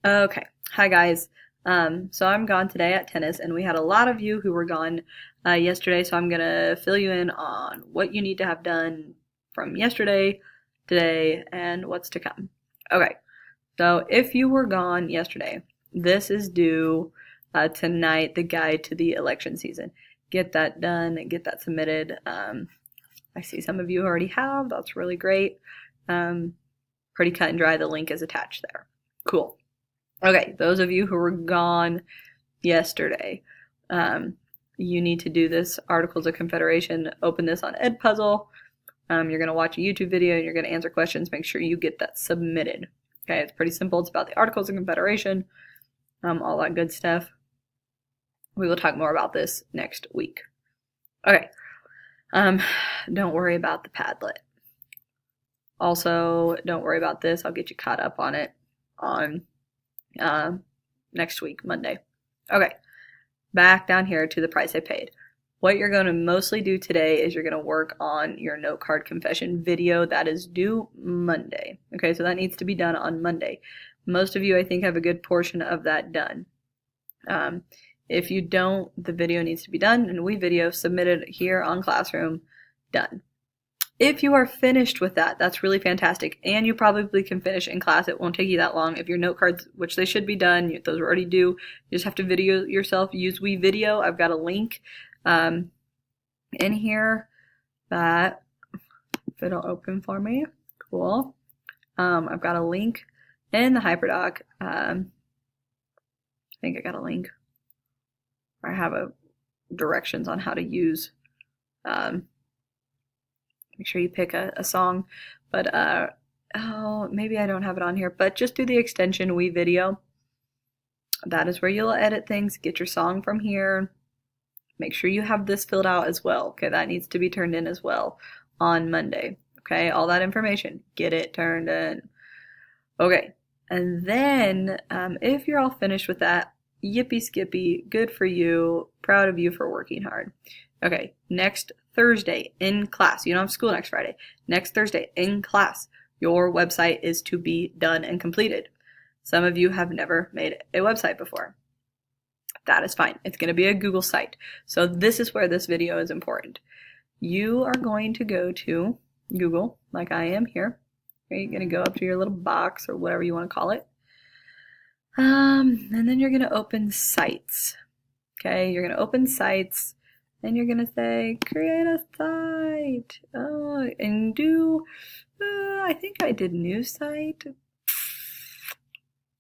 Okay. Hi, guys. So I'm gone today at tennis, and we had a lot of you who were gone yesterday, so I'm going to fill you in on what you need to have done from yesterday, today, and what's to come. Okay. So if you were gone yesterday, this is due tonight, the guide to the election season. Get that done, get that submitted. I see some of you already have. That's really great. Pretty cut and dry. The link is attached there. Cool. Okay, those of you who were gone yesterday, you need to do this Articles of Confederation. Open this on Edpuzzle. You're going to watch a YouTube video and you're going to answer questions. Make sure you get that submitted. Okay, it's pretty simple. It's about the Articles of Confederation, all that good stuff. We will talk more about this next week. Okay, don't worry about the Padlet. Also, don't worry about this. I'll get you caught up on it on next week, Monday. Okay, back down here to the price I paid. What you're going to mostly do today is you're going to work on your note card confession video that is due Monday. Okay, so that needs to be done on Monday. Most of you, I think, have a good portion of that done. If you don't, the video needs to be done, and we video submitted here on Classroom, done. If you are finished with that, that's really fantastic, and you probably can finish in class. It won't take you that long. If your note cards, which they should be done, those are already due, you just have to video yourself. Use WeVideo. I've got a link in here that, if it'll open for me, cool. I've got a link in the HyperDoc. I think I got a link. I have directions on how to use. Make sure you pick a song, but oh, maybe I don't have it on here, but just do the extension WeVideo. That is where you'll edit things. Get your song from here. Make sure you have this filled out as well. Okay, that needs to be turned in as well on Monday. Okay, all that information, get it turned in. Okay, and then if you're all finished with that, yippee skippy, good for you, proud of you for working hard. Okay, next Thursday in class, you don't have school next Friday, next Thursday in class, your website is to be done and completed. Some of you have never made a website before. That is fine. It's going to be a Google site. So this is where this video is important. You are going to go to Google, like I am here. Okay, you're going to go up to your little box or whatever you want to call it. And then you're going to open sites. Okay, you're going to open sites. Then you're going to say, create a site. Oh, and do, I think I did new site.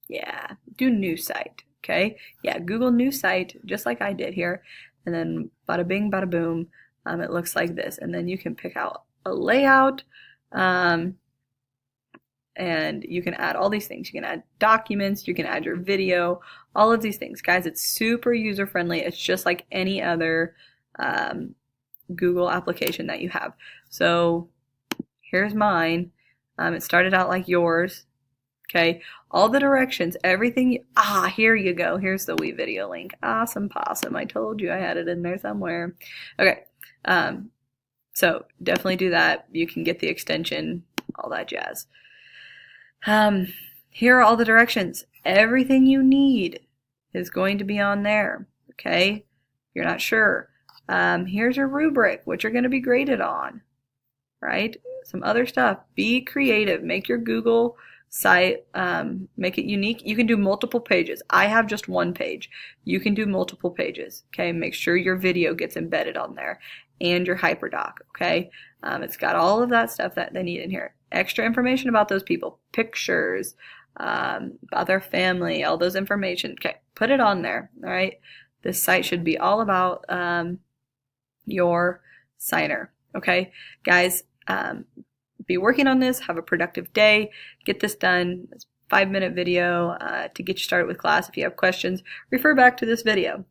Yeah, do new site. Okay, yeah, Google new site, just like I did here. And then bada bing, bada boom, it looks like this. And then you can pick out a layout. And you can add all these things. You can add documents, you can add your video, all of these things. Guys, it's super user-friendly. It's just like any other Google application that you have. So here's mine. It started out like yours. Okay, all the directions, everything. Here you go. Here's the WeVideo link. Awesome possum. I told you I had it in there somewhere. Okay, so definitely do that. You can get the extension, all that jazz. Here are all the directions. Everything you need is going to be on there. Okay, if you're not sure. Here's your rubric, what you're going to be graded on, right? Some other stuff. Be creative. Make your Google site, make it unique. You can do multiple pages. I have just one page. You can do multiple pages. Okay, make sure your video gets embedded on there and your HyperDoc. Okay, it's got all of that stuff that they need in here. Extra information about those people, pictures, about their family, all those information. Okay, put it on there. All right, this site should be all about your signer. Okay, guys, be working on this. Have a productive day. Get this done. It's a 5-minute video to get you started with class. If you have questions, refer back to this video.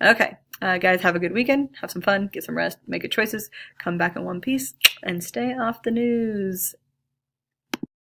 Okay, guys, have a good weekend. Have some fun. Get some rest. Make good choices. Come back in one piece and stay off the news.